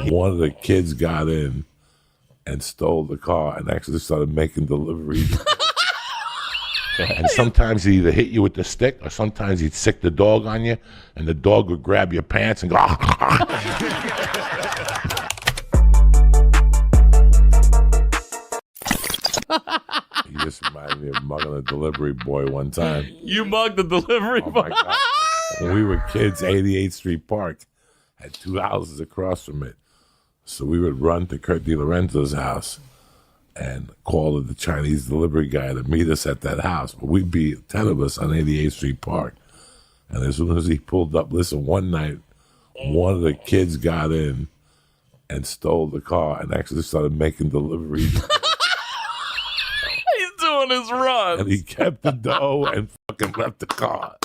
One of the kids got in and stole the car and actually started making deliveries. And sometimes he'd either hit you with the stick or sometimes he'd sick the dog on you and the dog would grab your pants and go. He just reminded me of mugging a delivery boy one time. You mugged the delivery boy? My God. When we were kids, 88th Street Park had two houses across from it. So we would run to Kurt DiLorenzo's house and call the Chinese delivery guy to meet us at that house. But we'd be 10 of us on 88th Street Park. And as soon as he pulled up, listen, one night, one of the kids got in and stole the car and actually started making deliveries. He's doing his run. And he kept the dough and fucking left the car.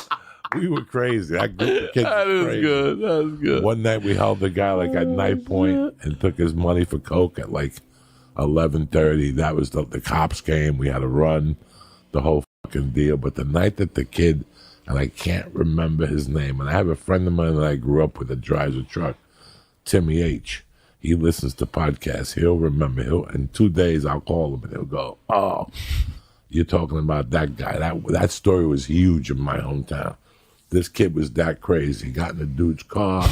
We were crazy. That group of kids That was is crazy. good. That is good. One night we held the guy like at night point and took his money for coke at like 11:30. That was the cops came. We had to run the whole fucking deal. But the night that the kid, and I can't remember his name, and I have a friend of mine that I grew up with that drives a truck, Timmy H. He listens to podcasts. He'll remember. In 2 days I'll call him and he'll go, "Oh, you're talking about that guy. That story was huge in my hometown. This kid was that crazy. He got in the dude's car."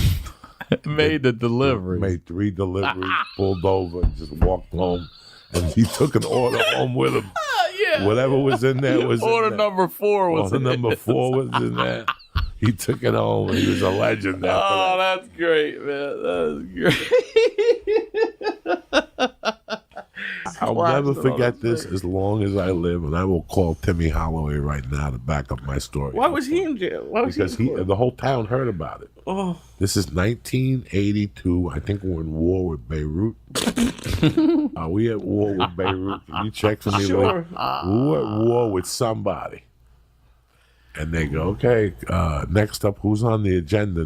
Made the delivery. Made 3 deliveries, pulled over, and just walked home. And he took an order home with him. Yeah. Whatever was in there was Order in there. number 4 was Order number 4 was in there. He took it home. He was a legend. Oh, that's great, man. That is great. I'll never forget this as long as I live, and I will call Timmy Holloway right now to back up my story. Why was he in jail? Why was Because he in court? the whole town heard about it. Oh. This is 1982. I think we're in war with Beirut. Are we at war with Beirut? Can you check for me? Sure. We're at war with somebody. And they go, okay, next up, who's on the agenda?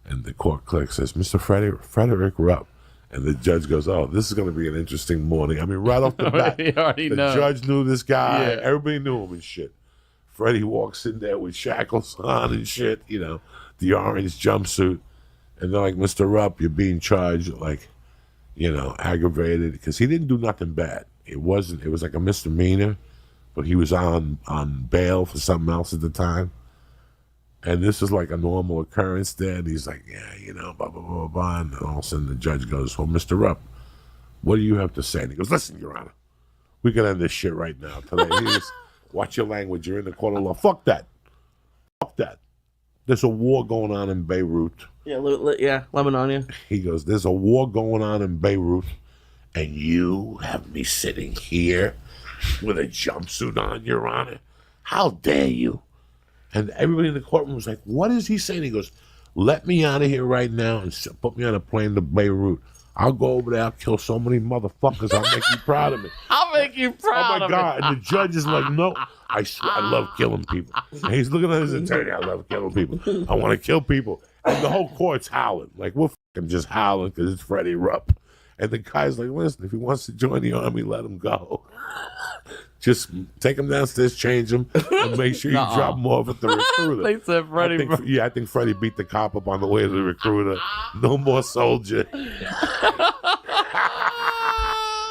And the court clerk says, Mr. Frederick Rupp. And the judge goes, oh, this is going to be an interesting morning. I mean, right off the bat, He already the knows. judge knew this guy. Yeah. Everybody knew him and shit. Freddie walks in there with shackles on and shit, you know, the orange jumpsuit. And they're like, Mr. Rupp, you're being charged, like, you know, aggravated. Because he didn't do nothing bad. It was like a misdemeanor, but he was on bail for something else at the time. And this is like a normal occurrence there. And he's like, yeah, you know, blah, blah, blah, blah. And all of a sudden the judge goes, well, Mr. Rupp, what do you have to say? And he goes, listen, Your Honor, we can end this shit right now today. He goes, watch your language. You're in the court of law. Fuck that. Fuck that. There's a war going on in Beirut. Yeah, Lebanon, yeah. He goes, there's a war going on in Beirut, and you have me sitting here with a jumpsuit on, Your Honor. How dare you? And everybody in the courtroom was like, what is he saying? He goes, let me out of here right now and put me on a plane to Beirut. I'll go over there. I'll kill so many motherfuckers. I'll make you proud of me. I'll make you proud Oh, my of God. me. And the judge is like, no, I swear, I love killing people. And he's looking at his attorney. I love killing people. I want to kill people. And the whole court's howling. Like, we're fucking just howling because it's Freddie Rupp. And the guy's like, listen, if he wants to join the army, let him go. Just take him downstairs, change him, and make sure you drop him off at the recruiter. They said Freddie. I think Freddie beat the cop up on the way to the recruiter. No more soldier.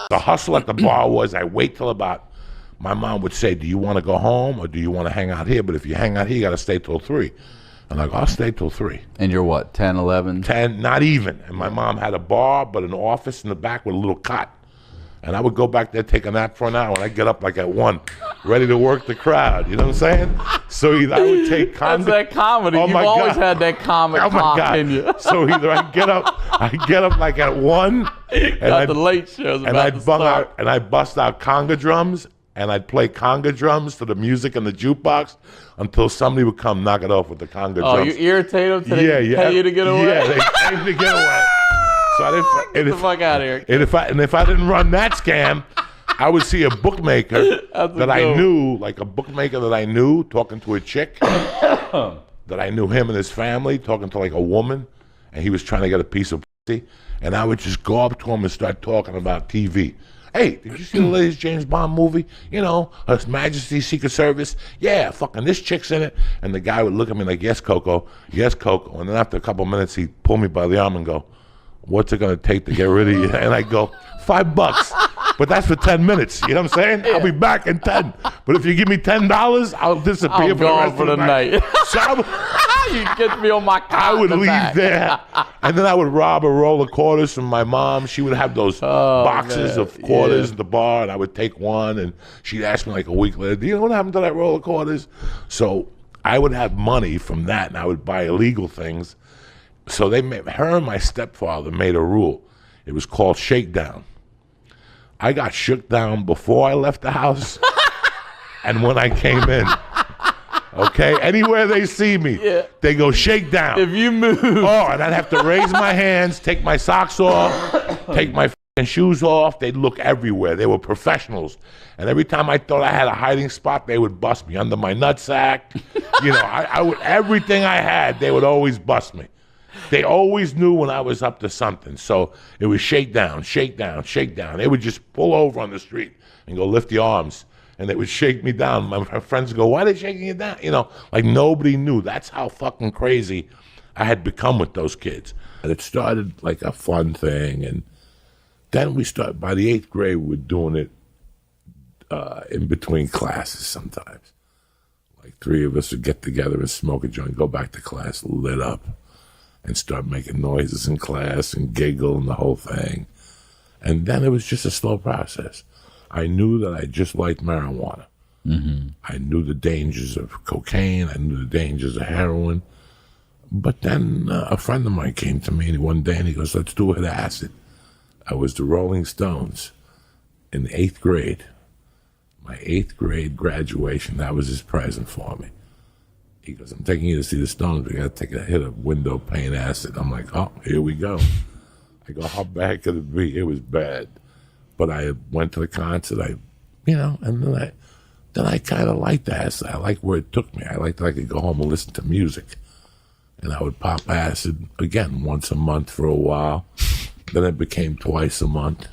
The hustle at the bar was I wait till about, my mom would say, do you want to go home or do you want to hang out here? But if you hang out here, you got to stay till 3. And I go, I'll stay till 3. And you're what, 10, 11? 10, not even. And my mom had a bar, but an office in the back with a little cot. And I would go back there, take a nap for an hour, and I'd get up like at 1, ready to work the crowd. You know what I'm saying? So either I would take That's that comedy. Oh, You've my always God. had that comic Oh my clock God. in you. So either I get up like at 1, and Got the late shows and about I'd to bust start. out and I'd bust out conga drums, and I'd play conga drums to the music in the jukebox until somebody would come knock it off with the conga Oh, drums. you irritate them till they pay you to get away? Yeah, they pay me to get away. So I didn't. Get the fuck out of here. And if I didn't run that scam, I would see a bookmaker that I knew, like a bookmaker that I knew, talking to a chick that I knew him and his family, talking to like a woman, and he was trying to get a piece of pussy, and I would just go up to him and start talking about TV. Hey, did you see the latest James Bond movie? You know, Her Majesty's Secret Service? Yeah, fucking this chick's in it. And the guy would look at me like, yes, Coco, yes, Coco. And then after a couple of minutes, he'd pull me by the arm and go, what's it going to take to get rid of you? And I go, $5. But that's for 10 minutes. You know what I'm saying? I'll be back in 10. But if you give me $10, I'll disappear I'm for the gone rest for of the the night. night. So You get me on my car. I would in the leave back. there, and then I would rob a roll of quarters from my mom. She would have those boxes man. of quarters Yeah. at the bar, and I would take one, and she'd ask me like a week later, do you know what happened to that roll of quarters? So I would have money from that, and I would buy illegal things. So her and my stepfather made a rule. It was called shakedown. I got shook down before I left the house and when I came in. Okay? Anywhere they see me, they go shake down. If you move. Oh, and I'd have to raise my hands, take my socks off, take my shoes off. They'd look everywhere. They were professionals. And every time I thought I had a hiding spot, they would bust me under my nutsack. You know, I would, everything I had, they would always bust me. They always knew when I was up to something. So it was shake down, shake down, shake down. They would just pull over on the street and go lift your arms. And they would shake me down. My friends would go, why are they shaking you down? You know, like nobody knew. That's how fucking crazy I had become with those kids. And it started like a fun thing. And then we started, by the 8th grade, we were doing it in between classes sometimes. Like 3 of us would get together and smoke a joint, go back to class lit up, and start making noises in class and giggle and the whole thing. And then it was just a slow process. I knew that I just liked marijuana. Mm-hmm. I knew the dangers of cocaine. I knew the dangers of heroin. But then a friend of mine came to me one day and he goes, let's do it with acid. I was the Rolling Stones in the 8th grade. My 8th grade graduation, that was his present for me. He goes, I'm taking you to see the Stones. We got to take a hit of window pane acid. I'm like, oh, here we go. I go, how bad could it be? It was bad. But I went to the concert, and then I kind of liked acid. I liked where it took me. I liked that I could go home and listen to music. And I would pop acid, again, once a month for a while. Then it became twice a month.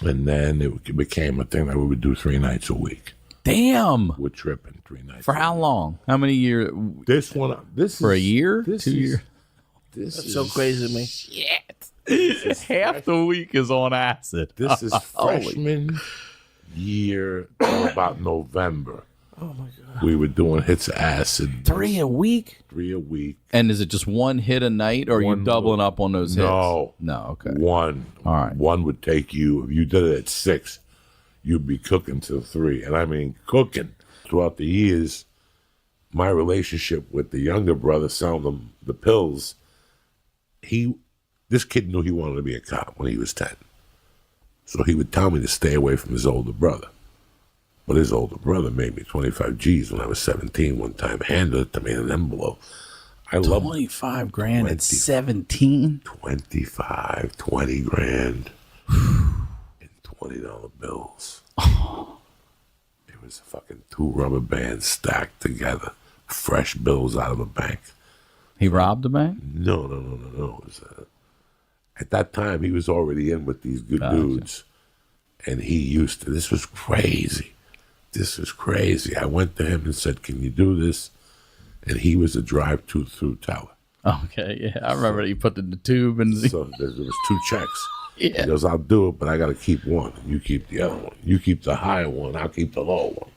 And then it became a thing that we would do 3 nights a week. Damn. We're tripping 3 nights. For how long? How many years? This For a year? 2 years? That's so crazy to me. Half the week is on acid. This is freshman year till about November. Oh my god. We were doing hits of acid. 3 a week? 3 a week. And is it just one hit a night, or are you doubling up on those hits? No. Okay. One. All right. One would take you, if you did it at 6, you'd be cooking till 3. And I mean cooking. Throughout the years, my relationship with the younger brother selling them the pills, this kid knew he wanted to be a cop when he was 10. So he would tell me to stay away from his older brother. But his older brother made me 25 G's when I was 17 one time, handed it to me in an envelope. I love 25 grand at 17? 25, 20 grand in $20 bills. It was fucking 2 rubber bands stacked together, fresh bills out of a bank. He robbed a bank? No. It was, at that time, he was already in with these good dudes. And he used to, this was crazy. I went to him and said, can you do this? And he was a drive-through teller. Okay, yeah. I remember you put in the tube and... So there was 2 checks. Yeah. He goes, I'll do it, but I got to keep one. You keep the other one. You keep the higher one. I'll keep the lower one.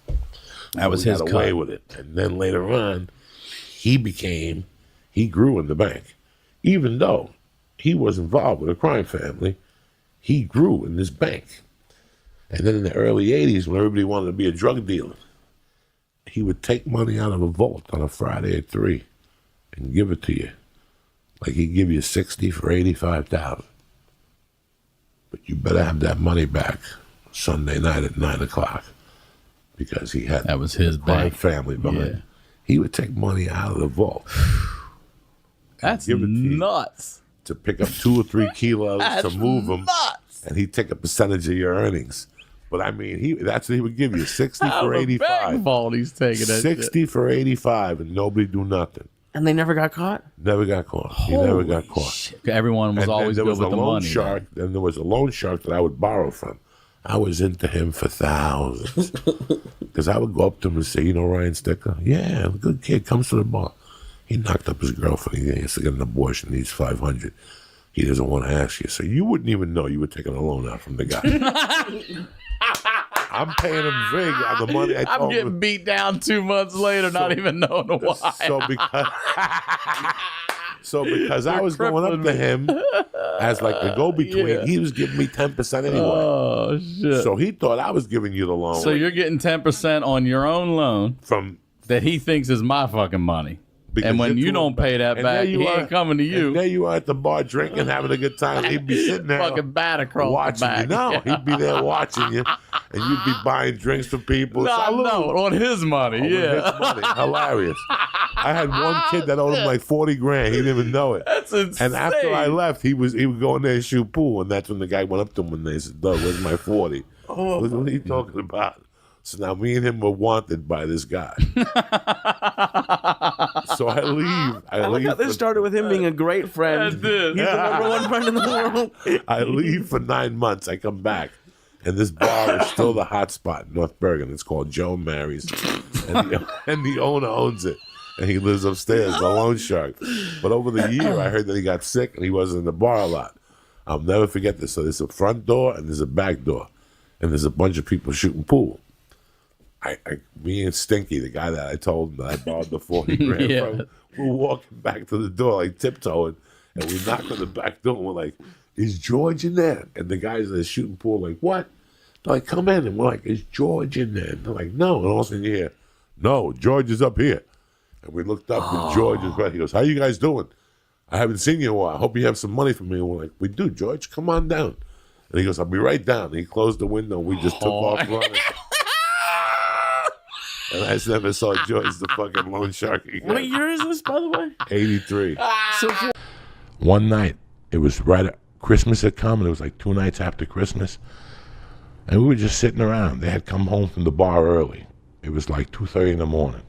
That was we his got cut. away with it. And then later on, he grew in the bank. Even though he was involved with a crime family, he grew in this bank. And then in the early 80s, when everybody wanted to be a drug dealer, he would take money out of a vault on a Friday at 3 and give it to you. Like he'd give you 60 for 85,000. But you better have that money back Sunday night at 9 o'clock because he had That was his crime bank. family behind. Yeah. He would take money out of the vault. That's give it to you. nuts. To pick up 2 or 3 kilos to move them, and he'd take a percentage of your earnings. But I mean, that's what he would give you, 60 for 85. Vault he's taking that 60 for 85, and nobody do nothing. And they never got caught? Never got caught. He never got caught. Shit. Everyone was And always there good was with a the loan money. shark. Then there was a loan shark that I would borrow from. I was into him for thousands. Because I would go up to him and say, you know Ryan Sticker? Yeah, a good kid, comes to the bar. He knocked up his girlfriend. He has to get an abortion. He's 500. he doesn't want to ask you. So you wouldn't even know you were taking a loan out from the guy. I'm paying him big on the money I I'm told getting him. beat down 2 months later, not even knowing why. So because I was going up to him as like the go-between, he was giving me 10% anyway. Oh, shit. So he thought I was giving you the loan. So you're getting 10% on your own loan from that he thinks is my fucking money. because And when you're you too don't pay that and back, there he you ain't are- coming to you. And there you are at the bar drinking, having a good time. He'd be sitting there Fucking bat across watching the back. you. No, he'd be there watching you, and you'd be buying drinks for people. No, Salute. no, on his money, With yeah. his money. Hilarious. I had one kid that owed him like 40 grand. He didn't even know it. That's insane. And after I left, he would go in there and shoot pool, and that's when the guy went up to him and they said, "Doug, where's my 40?" What are you talking about? So now me and him were wanted by this guy. So I leave. I like how this started with him being a great friend. That did. He's the number one friend in the world. I leave for 9 months. I come back, and this bar is still the hot spot in North Bergen. It's called Joe Mary's, and the owner owns it, and he lives upstairs, the loan shark. But over the year, I heard that he got sick, and he wasn't in the bar a lot. I'll never forget this. So there's a front door, and there's a back door, and there's a bunch of people shooting pool. Me and Stinky, the guy that I told him that I borrowed the 40 grand Yeah. from, we're walking back to the door, like tiptoeing, and we knock on the back door, and we're like, "Is George in there?" And the guys that are shooting pool like, "What?" They're like, "Come in." And we're like, "Is George in there?" And they're like, "No." And all of a sudden you hear, "No, George is up here." And we looked up, and George is right. He goes, "How you guys doing? I haven't seen you in a while. I hope you have some money for me." And we're like, "We do, George. Come on down." And he goes, "I'll be right down." And he closed the window, and we just took off running. And I just never saw George the fucking loan shark again. What year is this, by the way? 83. So One night, it was right at Christmas had come, and it was like 2 nights after Christmas. And we were just sitting around. They had come home from the bar early. It was like 2:30 in the morning.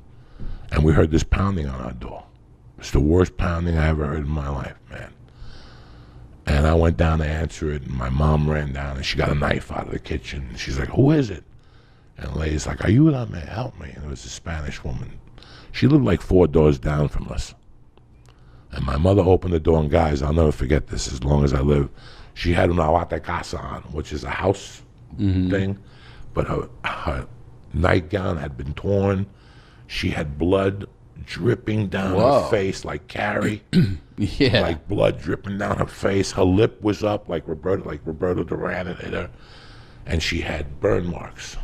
And we heard this pounding on our door. It's the worst pounding I ever heard in my life, man. And I went down to answer it, and my mom ran down, and she got a knife out of the kitchen. And she's like, "Who is it?" And the lady's like, "Are you that man? Help me." And it was a Spanish woman. She lived like 4 doors down from us. And my mother opened the door, and guys, I'll never forget this as long as I live. She had una bata casa on, which is a house thing, but her nightgown had been torn. She had blood dripping down her face like Carrie. Yeah. Like blood dripping down her face. Her lip was up like Roberto Duran had hit her. And she had burn marks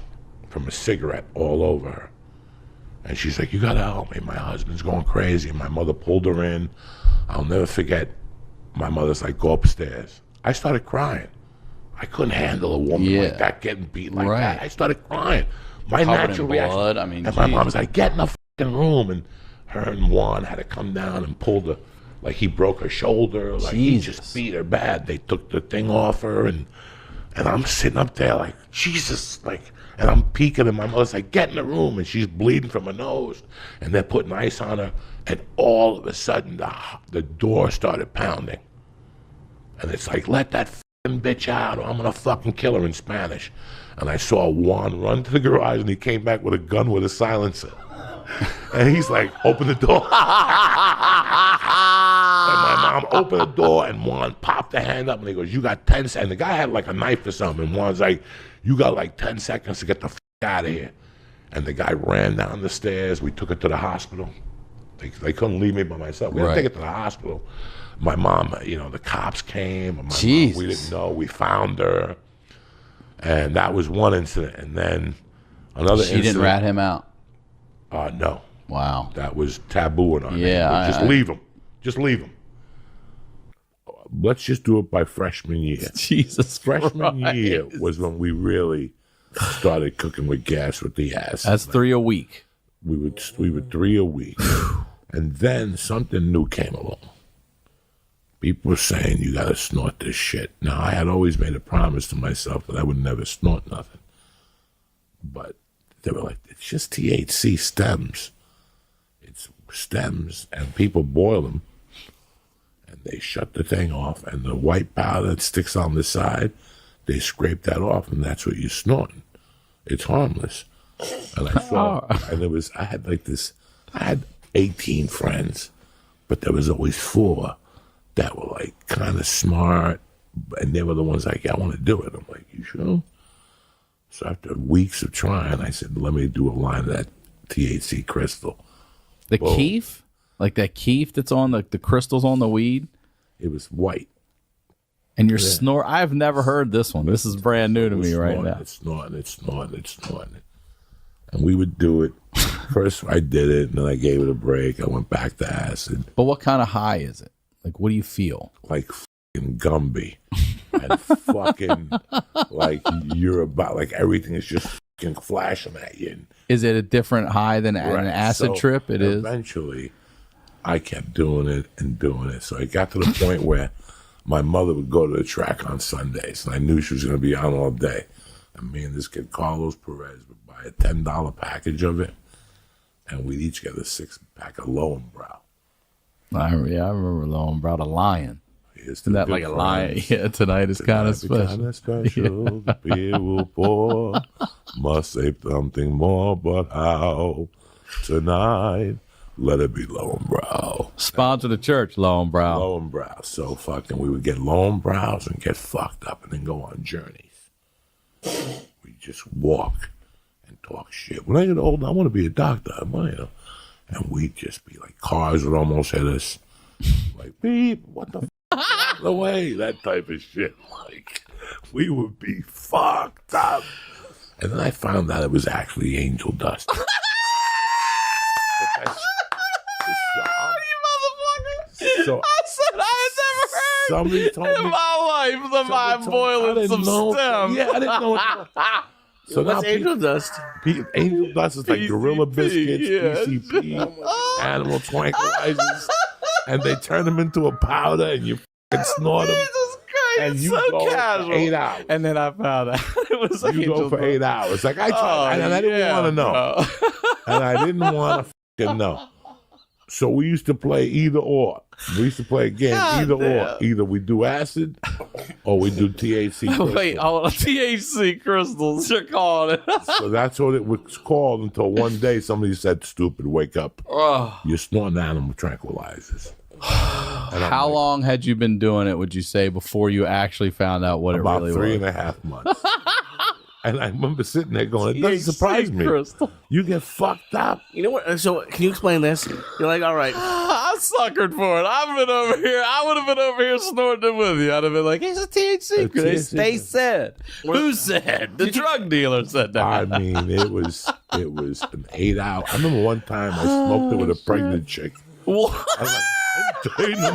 from a cigarette all over her. And she's like, "You gotta help me. My husband's going crazy." And my mother pulled her in. I'll never forget. My mother's like, "Go upstairs." I started crying. I couldn't handle a woman like that getting beat like that. I started crying. My Covered in natural reaction. blood. I mean, and my geez. mom was like, "Get in the fucking room." And her and Juan had to come down and pull the, like he broke her shoulder. Like he just beat her bad. They took the thing off her, and I'm sitting up there like, Jesus, like, and I'm peeking, and my mother's like, "Get in the room," and she's bleeding from her nose, and they're putting ice on her, and all of a sudden the door started pounding, and it's like, "Let that fucking bitch out, or I'm gonna fucking kill her," in Spanish. And I saw Juan run to the garage, and he came back with a gun with a silencer, and he's like, "Open the door." And my mom opened the door, and Juan popped the hand up, and he goes, "You got 10 seconds." And the guy had like a knife or something, and Juan's like, "You got like 10 seconds to get the out of here." And the guy ran down the stairs. We took her to the hospital. They couldn't leave me by myself. We had to take her to the hospital. My mom, the cops came. And my mom, we didn't know. We found her. And that was one incident. And then another incident. She didn't rat him out? No. Wow. That was taboo in our Yeah, neighborhood. Just leave him. Just leave him. Let's just do it by freshman year. Jesus Freshman Christ. year was when we really started cooking with gas with the ass. That's 3 a week. We would 3 a week. And then something new came along. People were saying, "You got to snort this shit." Now, I had always made a promise to myself that I would never snort nothing. But they were like, "It's just THC stems. It's stems." And people boil them. And they shut the thing off. And the white powder that sticks on the side, they scrape that off. And that's what you're snorting. It's harmless. And I saw, and I had 18 friends, but there was always 4 that were like kind of smart, and they were the ones like, yeah, I want to do it. I'm like, you sure? So after weeks of trying, I said, let me do a line of that THC crystal. The keef? Like that keef that's on the crystals on the weed? It was white. And you're snort. I've never heard this one. This is brand new to me right now. It's snorting. And we would do it. First I did it, and then I gave it a break. I went back to acid. But what kind of high is it? Like, what do you feel? Like fucking Gumby. And fucking like you're about, like everything is just fucking flashing at you. Is it a different high than an acid trip? It is. Eventually, I kept doing it and doing it. So it got to the point where my mother would go to the track on Sundays, and I knew she was going to be on all day. And me and this kid, Carlos Perez, would buy a $10 package of it, and we'd each get a 6-pack of Lowenbrow. I remember Lowenbrow, the lion. Isn't that like a lion? Yeah, tonight is kind of special. Kind of special. The people poor must say something more, but how? Tonight, let it be Lowenbrow. Sponsor the church, Lowenbrow. Lowenbrow. So fucking, we would get Lowenbrows and get fucked up and then go on journeys. We just walk and talk shit. When I get old, I want to be a doctor. And we'd just be like, cars would almost hit us. Like, beep, what the fuck? The way, that type of shit. Like, we would be fucked up. And then I found out it was actually angel dust. So, I said I had never heard somebody told in me, my life the mind boiling some stem. Yeah, I didn't know. So What's now angel dust? Angel dust is like Gorilla Biscuits, PCP, animal tranquilizers, and they turn them into a powder, and you fucking snort them. Jesus Christ, And you so go casual. for 8 hours. And then I found out it was You go for 8 hours. Like I tried, and I didn't want to know. And I didn't want to fucking know. So we used to play either or. We used to play a game either or. Either we do acid or we do THC crystals. Wait, THC crystals, you're calling it. So that's what it was called until one day somebody said, stupid, wake up. You're snorting animal tranquilizers. How long had you been doing it, would you say, before you actually found out what About it really was? 3.5 months. And I remember sitting there going, it doesn't surprise me. Crystal. You get fucked up. You know what? So can you explain this? You're like, all right. I suckered for it. I've been over here. I would have been over here snorting it with you. I'd have been like, it's a THC. They said. Who said? The drug dealer said that. I mean, it was an 8 hour. I remember one time I smoked it with a pregnant chick. What? I was like, I'm dying no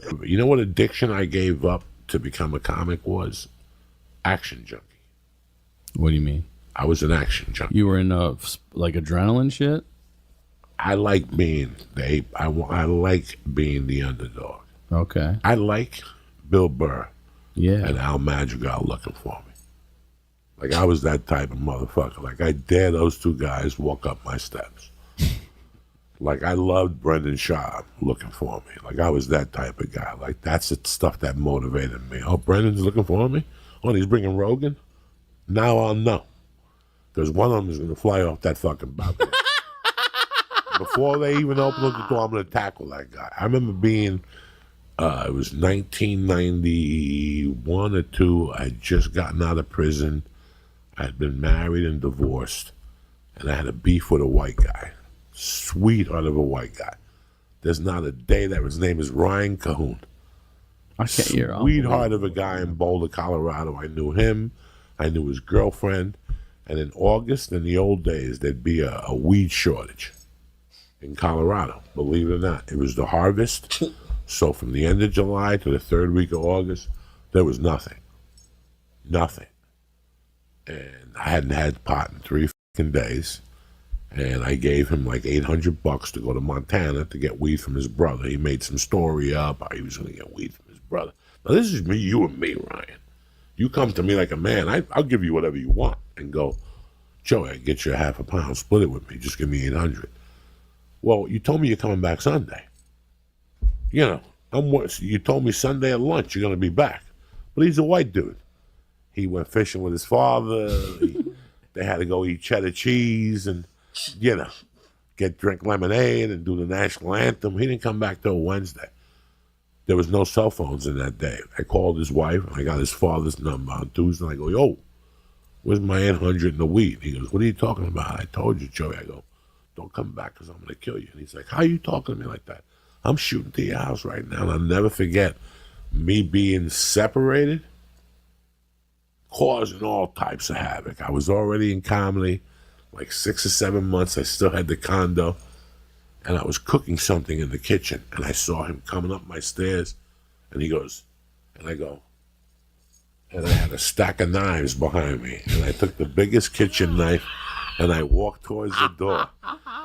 more. You know what addiction I gave up to become a comic was? Action junkie. What do you mean? I was an action junkie. You were in like adrenaline shit? I like being the ape. I like being the underdog. Okay. I like Bill Burr Yeah. and Al Madrigal looking for me. Like I was that type of motherfucker. Like I dare those two guys walk up my steps. Like I loved Brendan Schaub looking for me. Like I was that type of guy. Like that's the stuff that motivated me. Oh, Brendan's looking for me? Oh, he's bringing Rogan? Now I'll know. Because one of them is going to fly off that fucking balcony. Before they even open up the door, I'm going to tackle that guy. I remember being, it was 1991 or 2. I had just gotten out of prison. I had been married and divorced. And I had a beef with a white guy. Sweetheart of a white guy. There's not a day that his name is Ryan Cahoon. I can't hear. Sweetheart of a guy in Boulder, Colorado. I knew him. I knew his girlfriend. And in August, in the old days, there'd be a weed shortage in Colorado. Believe it or not. It was the harvest. So from the end of July to the third week of August, there was nothing. Nothing. And I hadn't had pot in 3 fucking days. And I gave him like $800 to go to Montana to get weed from his brother. He made some story up how he was going to get weed from his brother. Now, this is me, you and me, Ryan. You come to me like a man. I'll give you whatever you want and go, Joey, I get you a half a pound. Split it with me. Just give me 800. Well, you told me you're coming back Sunday. You know, you told me Sunday at lunch you're going to be back. But he's a white dude. He went fishing with his father. They had to go eat cheddar cheese and, you know, drink lemonade and do the national anthem. He didn't come back till Wednesday. There was no cell phones in that day. I called his wife. I got his father's number on Tuesday. I go, yo, where's my 800 in the weed? He goes, what are you talking about? I told you, Joey. I go, don't come back because I'm going to kill you. And he's like, how are you talking to me like that? I'm shooting to your house right now. And I'll never forget me being separated, causing all types of havoc. I was already in comedy, like 6 or 7 months. I still had the condo. And I was cooking something in the kitchen, and I saw him coming up my stairs, and he goes, and I go, and I had a stack of knives behind me, and I took the biggest kitchen knife, and I walked towards the door,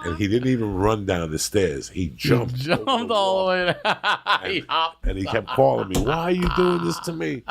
and he didn't even run down the stairs. He jumped all the way down. And he kept calling me, why are you doing this to me?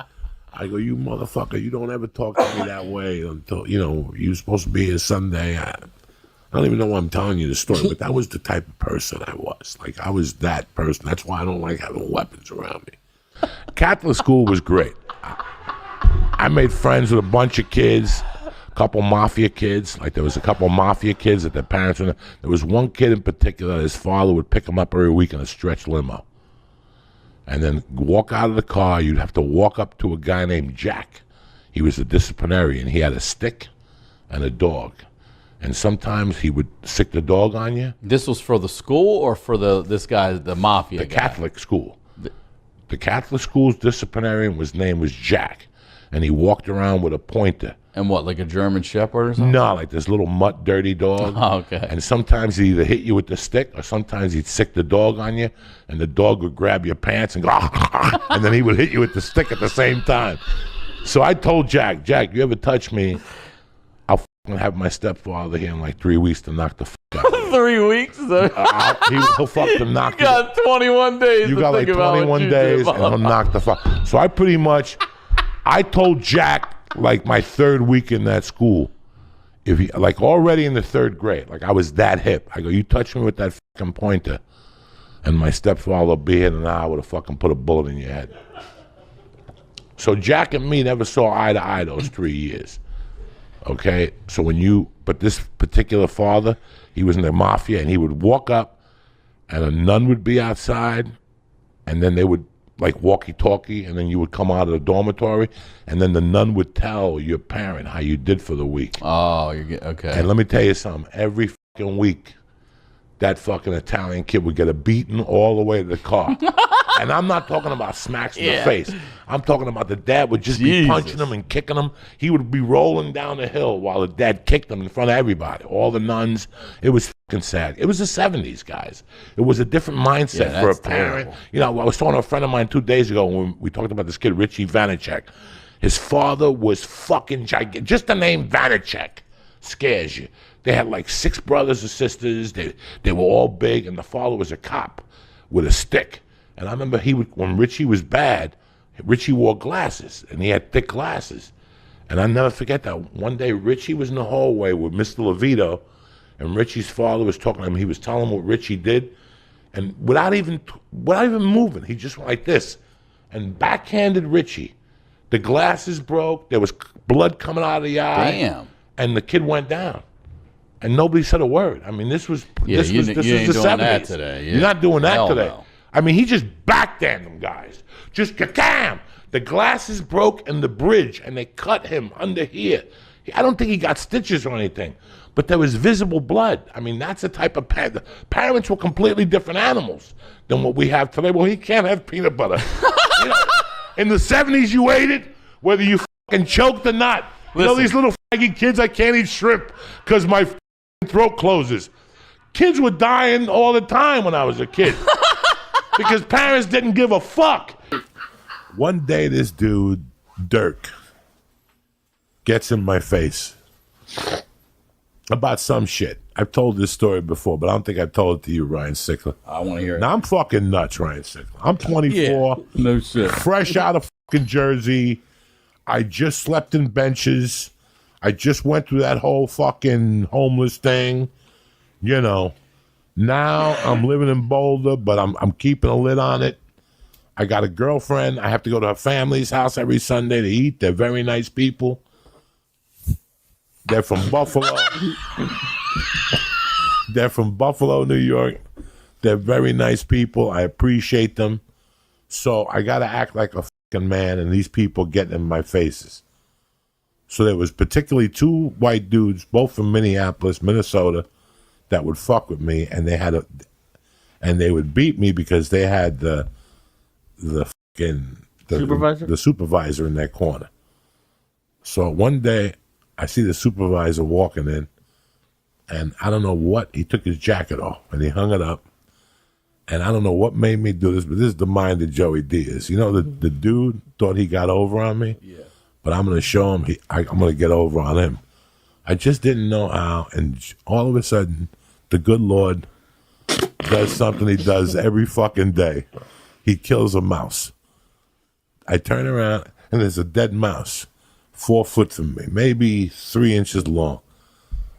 I go, you motherfucker, you don't ever talk to me that way until, you're supposed to be here Sunday. I don't even know why I'm telling you the story, but that was the type of person I was. Like, I was that person. That's why I don't like having weapons around me. Catholic school was great. I made friends with a bunch of kids, a couple mafia kids. Like, there was a couple mafia kids that their parents were. There was one kid in particular, his father would pick him up every week in a stretch limo. And then walk out of the car, you'd have to walk up to a guy named Jack. He was a disciplinarian. He had a stick and a dog. And sometimes he would sick the dog on you. This was for the school or for this guy, the mafia The guy? Catholic school. The Catholic school's disciplinarian, his name was Jack. And he walked around with a pointer. And what, like a German Shepherd or something? No, like this little mutt, dirty dog. Oh, okay. And sometimes he'd either hit you with the stick or sometimes he'd sick the dog on you. And the dog would grab your pants and go, and then he would hit you with the stick at the same time. So I told Jack, you ever touch me, I'll have my stepfather here in like 3 weeks to knock the out. 3 weeks? He'll fucking knock you. got 21 days. You to got think like about 21 days, and he'll knock the fuck. So I pretty much, I told Jack like my third week in that school, if he like already in the third grade, like I was that hip. I go, you touch me with that fucking pointer, and my stepfather will be here in an hour to fucking put a bullet in your head. So Jack and me never saw eye to eye those 3 years. Okay, so but this particular father, he was in the mafia, and he would walk up, and a nun would be outside, and then they would like walkie-talkie, and then you would come out of the dormitory, and then the nun would tell your parent how you did for the week. Oh, okay. And let me tell you something, every fucking week, that fucking Italian kid would get a beating all the way to the car. And I'm not talking about smacks in the face. I'm talking about the dad would just be punching him and kicking him. He would be rolling down the hill while the dad kicked him in front of everybody, all the nuns. It was fucking sad. It was the 70s, guys. It was a different mindset for a parent. Terrible. I was talking to a friend of mine 2 days ago when we talked about this kid, Richie Vanacek. His father was fucking gigantic. Just the name Vanacek scares you. They had like 6 brothers and sisters. They were all big, and the father was a cop with a stick. And I remember when Richie was bad, Richie wore glasses, and he had thick glasses. And I'll never forget that. One day, Richie was in the hallway with Mr. LeVito, and Richie's father was talking to him. He was telling him what Richie did, and without even moving, he just went like this, and backhanded Richie. The glasses broke. There was blood coming out of the eye. Damn. And the kid went down. And nobody said a word. I mean, this was the 70s. Today. You're not doing that today. No. I mean, he just backhanded them guys. Just ka-cam! The glasses broke in the bridge, and they cut him under here. I don't think he got stitches or anything, but there was visible blood. I mean, that's the type of parents were completely different animals than what we have today. Well, he can't have peanut butter. In the 70s, you ate it, whether you fucking choked or not. Listen. These little faggy kids, I can't eat shrimp because my throat closes. Kids were dying all the time when I was a kid. Because parents didn't give a fuck. One day this dude, Dirk, gets in my face about some shit. I've told this story before, but I don't think I've told it to you, Ryan Sickler. I want to hear it. Now, I'm fucking nuts, Ryan Sickler. I'm 24. No shit. Fresh out of fucking Jersey. I just slept in benches. I just went through that whole fucking homeless thing. Now I'm living in Boulder, but I'm keeping a lid on it. I got a girlfriend. I have to go to her family's house every Sunday to eat. They're very nice people. They're from Buffalo. They're from Buffalo, New York. They're very nice people. I appreciate them. So I got to act like a fucking man, and these people get in my faces. So there was particularly 2 white dudes, both from Minneapolis, Minnesota, that would fuck with me, and they would beat me because they had the Supervisor? the supervisor in their corner. So one day, I see the supervisor walking in, and I don't know what, he took his jacket off, and he hung it up, and I don't know what made me do this, but this is the mind of Joey Diaz. You know, the dude thought he got over on me, but I'm going to show him, I'm going to get over on him. I just didn't know how, and all of a sudden, the good Lord does something he does every fucking day. He kills a mouse. I turn around, and there's a dead mouse 4 foot from me, maybe 3 inches long.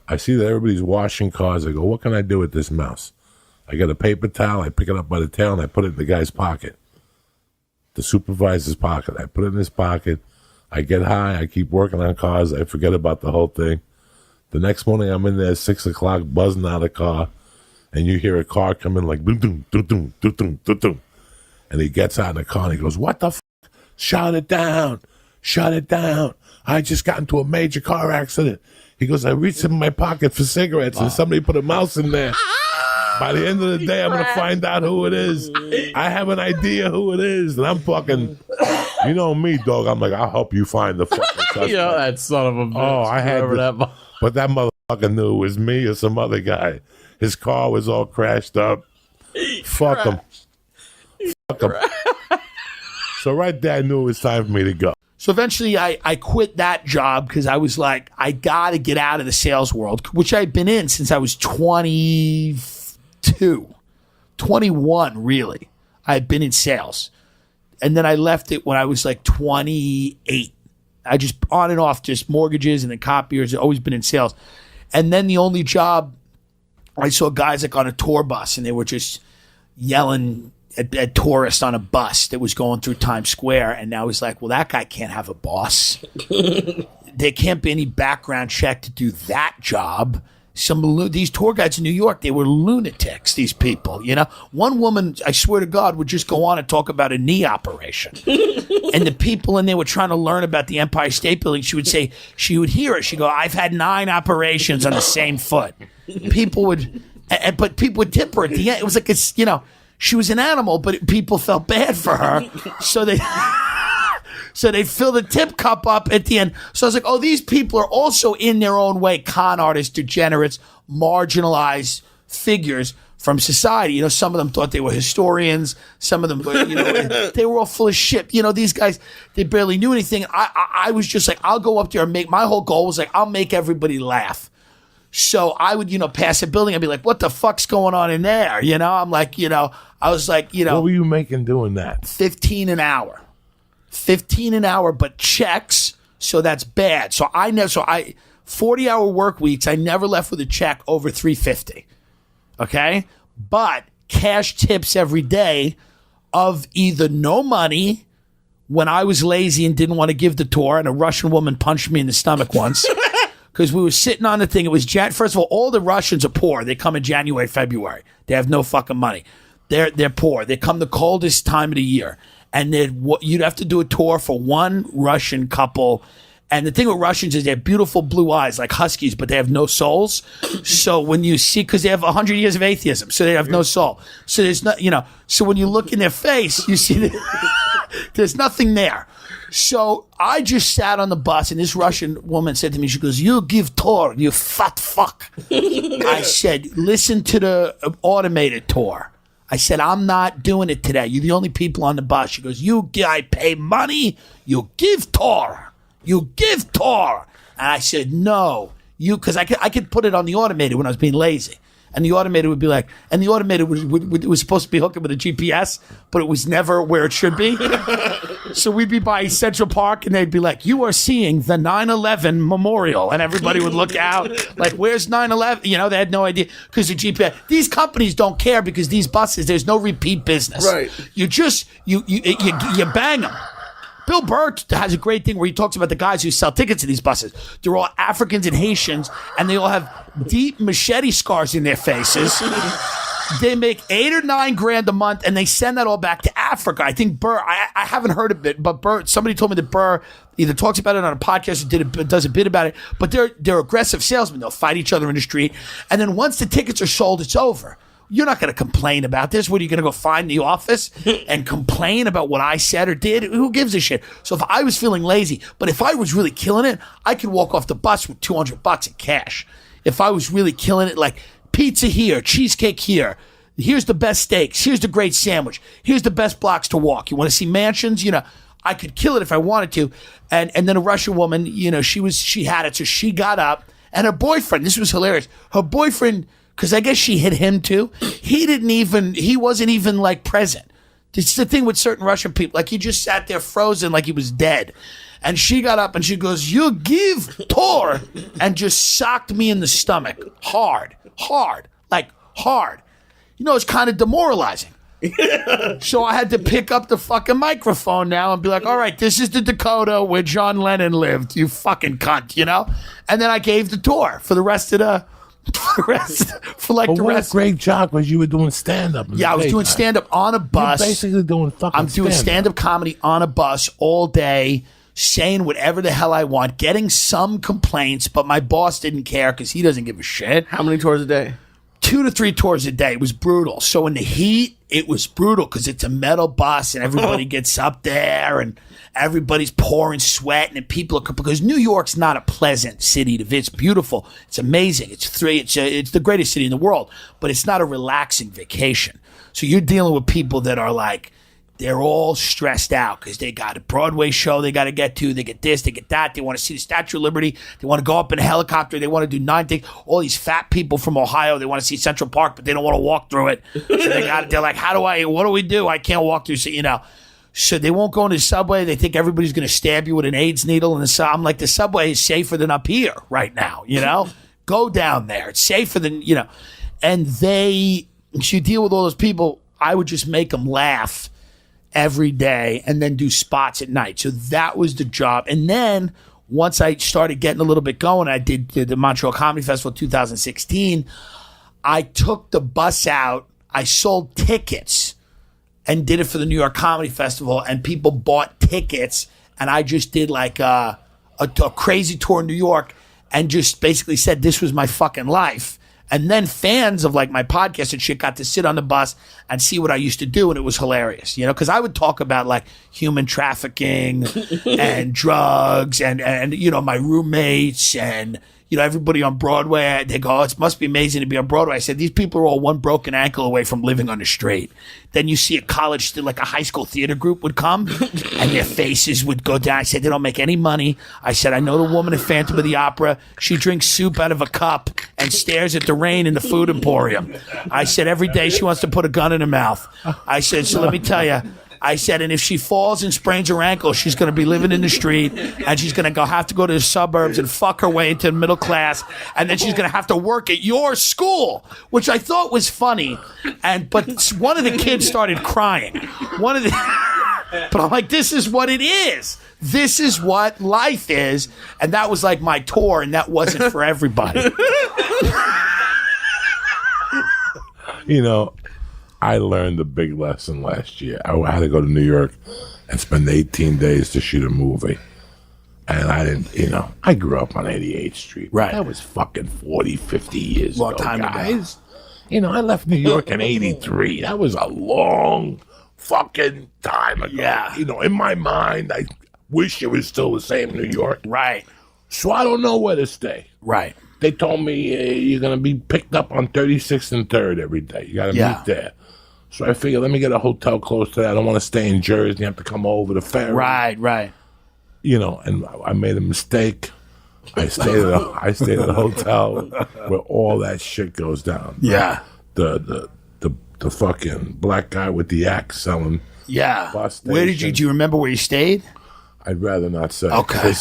I see that everybody's washing cars. I go, what can I do with this mouse? I get a paper towel, I pick it up by the tail, and I put it in the guy's pocket, the supervisor's pocket. I put it in his pocket. I get high. I keep working on cars. I forget about the whole thing. The next morning, I'm in there at 6 o'clock, buzzing out of the car, and you hear a car come in like, doo-doo, doo-doo, doo-doo, doo-doo. And he gets out of the car, and he goes, what the f***? Shut it down. Shut it down. I just got into a major car accident. He goes, I reached in my pocket for cigarettes, and somebody put a mouse in there. By the end of the day, I'm going to find out who it is. I have an idea who it is. And I'm fucking, you know me, dog. I'm like, I'll help you find the fucking suspect. You know, that son of a bitch. Oh, I had that. But that motherfucker knew it was me or some other guy. His car was all crashed up. Fuck him. Fuck him. So right there, I knew it was time for me to go. So eventually I quit that job because I was like, I got to get out of the sales world, which I'd been in since I was 21, really. I had been in sales. And then I left it when I was like 28. I just on and off, just mortgages and then copiers. I've always been in sales. And then the only job, I saw guys like on a tour bus, and they were just yelling at tourists on a bus that was going through Times Square. And I was like, well, that guy can't have a boss. There can't be any background check to do that job. These tour guides in New York, they were lunatics, these people, you know. One woman, I swear to God, would just go on and talk about a knee operation. And the people in there were trying to learn about the Empire State Building. She would say, she would hear it. She'd go, I've had 9 operations on the same foot. People would tip her at the end. It was like, it's, you know, she was an animal, but people felt bad for her. So they'd fill the tip cup up at the end. So I was like, oh, these people are also in their own way con artists, degenerates, marginalized figures from society. You know, some of them thought they were historians. Some of them, you know, they were all full of shit. You know, these guys, they barely knew anything. I was just like, I'll go up there and my whole goal was like, I'll make everybody laugh. So I would, you know, pass a building and be like, what the fuck's going on in there? You know, I'm like, you know, I was like, you know. What were you making doing that? $15 an hour. $15 an hour, but checks, so that's bad. 40-hour work weeks, I never left with a check over $350. Okay? But cash tips every day of either no money when I was lazy and didn't want to give the tour, and a Russian woman punched me in the stomach once. Because we were sitting on the thing. It was first of all the Russians are poor. They come in January, February. They have no fucking money. They're poor. They come the coldest time of the year. And then you'd have to do a tour for one Russian couple. And the thing with Russians is they have beautiful blue eyes like huskies, but they have no souls. So when you see, because they have 100 years of atheism, so they have no soul. So there's not, you know, so when you look in their face, you see there's nothing there. So I just sat on the bus, and this Russian woman said to me, she goes, you give tour, you fat fuck. I said, listen to the automated tour. I said, I'm not doing it today. You're the only people on the bus. She goes, I pay money, you give tour. You give tour. And I said, no, because I could put it on the automated when I was being lazy. And the automated would be like, and the automated was supposed to be hooked up with a GPS, but it was never where it should be. So we'd be by Central Park, and they'd be like, you are seeing the 9/11 memorial. And everybody would look out like, where's 9/11? You know, they had no idea because the GPS. These companies don't care because these buses, there's no repeat business. Right. You just, you bang them. Bill Burr has a great thing where he talks about the guys who sell tickets to these buses. They're all Africans and Haitians, and they all have deep machete scars in their faces. They make $8 or $9 grand a month, and they send that all back to Africa. I think Burr, I haven't heard of it, but Burr, somebody told me that Burr either talks about it on a podcast or does a bit about it, but they're aggressive salesmen. They'll fight each other in the street, and then once the tickets are sold, it's over. You're not going to complain about this. What, are you going to go find the office and complain about what I said or did? Who gives a shit? So if I was feeling lazy, but if I was really killing it, I could walk off the bus with $200 in cash. If I was really killing it, like pizza here, cheesecake here, here's the best steaks, here's the great sandwich, here's the best blocks to walk. You want to see mansions? You know, I could kill it if I wanted to. And then a Russian woman, you know, she had it, so she got up, and her boyfriend, this was hilarious, her boyfriend, because I guess she hit him too. He wasn't even like present. It's the thing with certain Russian people. Like he just sat there frozen like he was dead. And she got up and she goes, "You give Tor," and just socked me in the stomach. Hard. You know, it's kind of demoralizing. So I had to pick up the fucking microphone now and be like, all right, this is the Dakota where John Lennon lived, you fucking cunt, you know? And then I gave the tour for the rest of the... What a great job was you were doing stand-up. Yeah, I was doing stand-up on a bus. You're basically doing fucking I'm doing stand-up comedy on a bus all day, saying whatever the hell I want, getting some complaints, but my boss didn't care because he doesn't give a shit. How many tours a day? 2 to 3 tours a day. It was brutal. So in the heat, it was brutal because it's a metal bus and everybody gets up there and everybody's pouring sweat and people are, because New York's not a pleasant city to visit. It's beautiful. It's amazing. It's the greatest city in the world, but it's not a relaxing vacation. So you're dealing with people that are like, they're all stressed out because they got a Broadway show they got to get to. They get this, they get that. They want to see the Statue of Liberty. They want to go up in a helicopter. They want to do 9 things. All these fat people from Ohio, they want to see Central Park, but they don't want to walk through it. So they're like, what do we do? I can't walk through. So, you know, so they won't go into the subway. They think everybody's going to stab you with an AIDS needle. And I'm like, the subway is safer than up here right now, you know? Go down there. It's safer than, you know. And you deal with all those people. I would just make them laugh every day and then do spots at night. So that was the job. And then once I started getting a little bit going, I did the Montreal Comedy Festival 2016. I took the bus out. I sold tickets and did it for the New York Comedy Festival, and people bought tickets, and I just did like a crazy tour in New York and just basically said this was my fucking life. And then fans of like my podcast and shit got to sit on the bus and see what I used to do, and it was hilarious, you know, because I would talk about like human trafficking and drugs and you know, my roommates and, you know, everybody on Broadway. They go, "Oh, it must be amazing to be on Broadway." I said, these people are all one broken ankle away from living on the street. Then you see a college, like a high school theater group would come and their faces would go down. I said, they don't make any money. I said, I know the woman in Phantom of the Opera. She drinks soup out of a cup and stares at the rain in the food emporium. I said, every day she wants to put a gun in her mouth. I said, so let me tell you. I said, and if she falls and sprains her ankle, she's going to be living in the street, and she's going to have to go to the suburbs and fuck her way into the middle class, and then she's going to have to work at your school, which I thought was funny. But one of the kids started crying. But I'm like, this is what it is. This is what life is, and that was like my tour, and that wasn't for everybody. You know, I learned a big lesson last year. I had to go to New York and spend 18 days to shoot a movie. And I didn't, you know, I grew up on 88th Street. Right. That was fucking 40, 50 years Long ago, time ago. guys. You know, I left New York in 83. That was a long fucking time ago. Yeah. You know, in my mind, I wish it was still the same New York. Right. So I don't know where to stay. Right. They told me you're going to be picked up on 36th and 3rd every day. You got to meet there. So I figured, let me get a hotel close to that. I don't want to stay in Jersey. You have to come over the ferry. Right. You know, and I made a mistake. I stayed at a hotel where all that shit goes down. Yeah. The fucking black guy with the axe selling. Yeah. Bus Where did you? Do you remember where you stayed? I'd rather not say. Okay.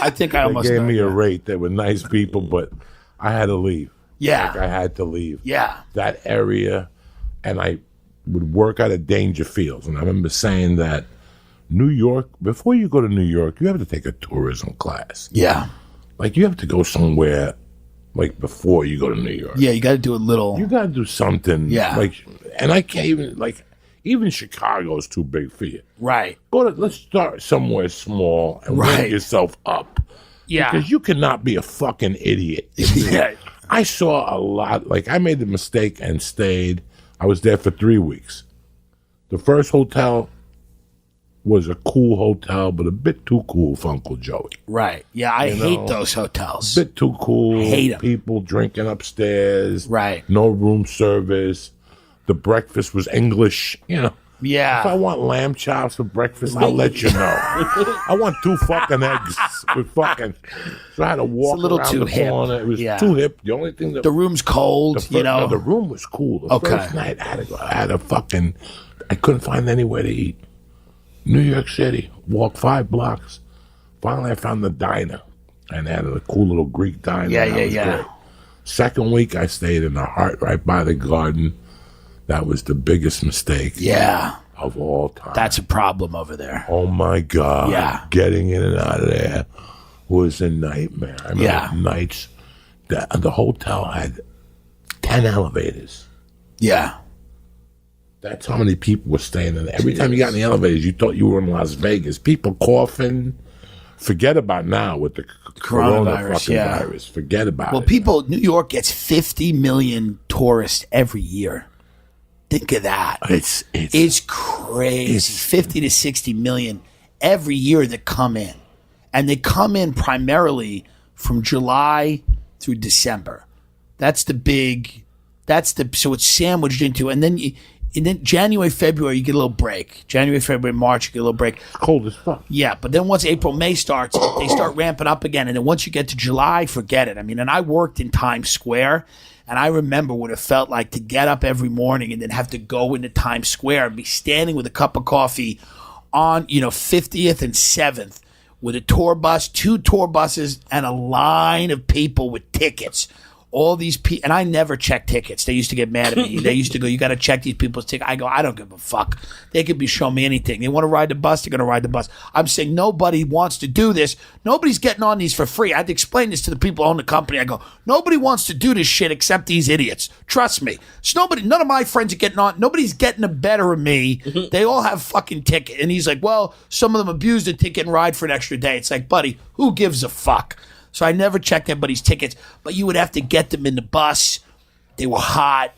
I think I almost They gave me know. a rate. They were nice people, but I had to leave. Yeah. Like I had to leave. Yeah. That area, and I would work out of Dangerfields. And I remember saying that New York, before you go to New York, you have to take a tourism class. Yeah. Like, you have to go somewhere, like, before you go to New York. Yeah, you got to do a little. You got to do something. Yeah. Like, and I can't even, like, even Chicago's too big for you. Right. Let's start somewhere small and work yourself up. Yeah. Because you cannot be a fucking idiot. Yeah. I saw a lot. Like, I made the mistake and stayed. I was there for 3 weeks. The first hotel was a cool hotel, but a bit too cool for Uncle Joey. Right. Yeah, I hate those hotels. Bit too cool. Hate 'em. People drinking upstairs. Right. No room service. The breakfast was English. You know. Yeah. If I want lamb chops for breakfast, I'll let you know. I want 2 fucking eggs with fucking. So I had to walk little around too the hip. corner. It was Yeah. too hip. The only thing that The room's cold, no, the room was cool. The first night I couldn't find anywhere to eat. New York City, walked 5 blocks. Finally, I found the diner, and they had a cool little Greek diner. Yeah, That was great. Second week, I stayed in the heart right by the garden. That was the biggest mistake of all time. That's a problem over there. Oh, my God. Yeah. Getting in and out of there was a nightmare. I remember nights. The hotel had 10 elevators. Yeah. That's how many people were staying in there. Every time you got in the elevators, you thought you were in Las Vegas. People coughing. Forget about now with the coronavirus. Virus. Forget about it. Well, New York gets 50 million tourists every year. Think of that. It's crazy. 50 to 60 million every year that come in. And they come in primarily from July through December. So it's sandwiched into, and then January, February, you get a little break. January, February, March, you get a little break. It's cold as fuck. Yeah, but then once April, May starts, they start ramping up again. And then once you get to July, forget it. I mean, and I worked in Times Square, and I remember what it felt like to get up every morning and then have to go into Times Square and be standing with a cup of coffee on, 50th and 7th with a tour bus, 2 tour buses, and a line of people with tickets. All these people, and I never check tickets. They used to get mad at me. They used to go, "You got to check these people's tickets." I go, "I don't give a fuck. They could be showing me anything. They want to ride the bus, they're going to ride the bus." I'm saying nobody wants to do this. Nobody's getting on these for free. I had to explain this to the people who own the company. I go, "Nobody wants to do this shit except these idiots. Trust me. So none of my friends are getting on. Nobody's getting the better of me. They all have fucking ticket." And he's like, "Well, some of them abuse the ticket and ride for an extra day." It's like, buddy, who gives a fuck? So I never checked anybody's tickets, but you would have to get them in the bus. They were hot.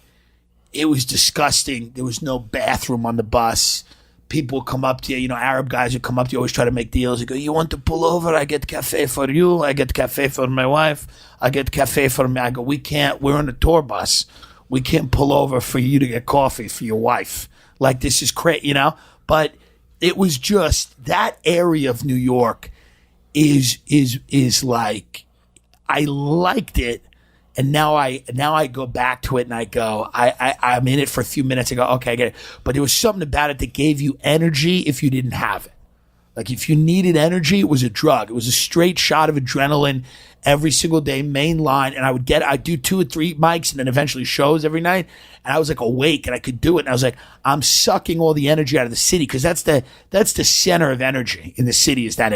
It was disgusting. There was no bathroom on the bus. People would come up to you, Arab guys would come up to you, always try to make deals. They go, "You want to pull over? I get cafe for you. I get cafe for my wife. I get cafe for me." I go, "We can't. We're on a tour bus. We can't pull over for you to get coffee for your wife. Like, this is crazy, But it was just that area of New York is like, I liked it, and now I go back to it and I go, I'm in it for a few minutes. I go, okay, I get it. But there was something about it that gave you energy if you didn't have it. Like, if you needed energy, it was a drug. It was a straight shot of adrenaline every single day, main line. And I'd do 2 or 3 mics and then eventually shows every night. And I was like awake and I could do it. And I was like, I'm sucking all the energy out of the city, because that's the center of energy in the city, is that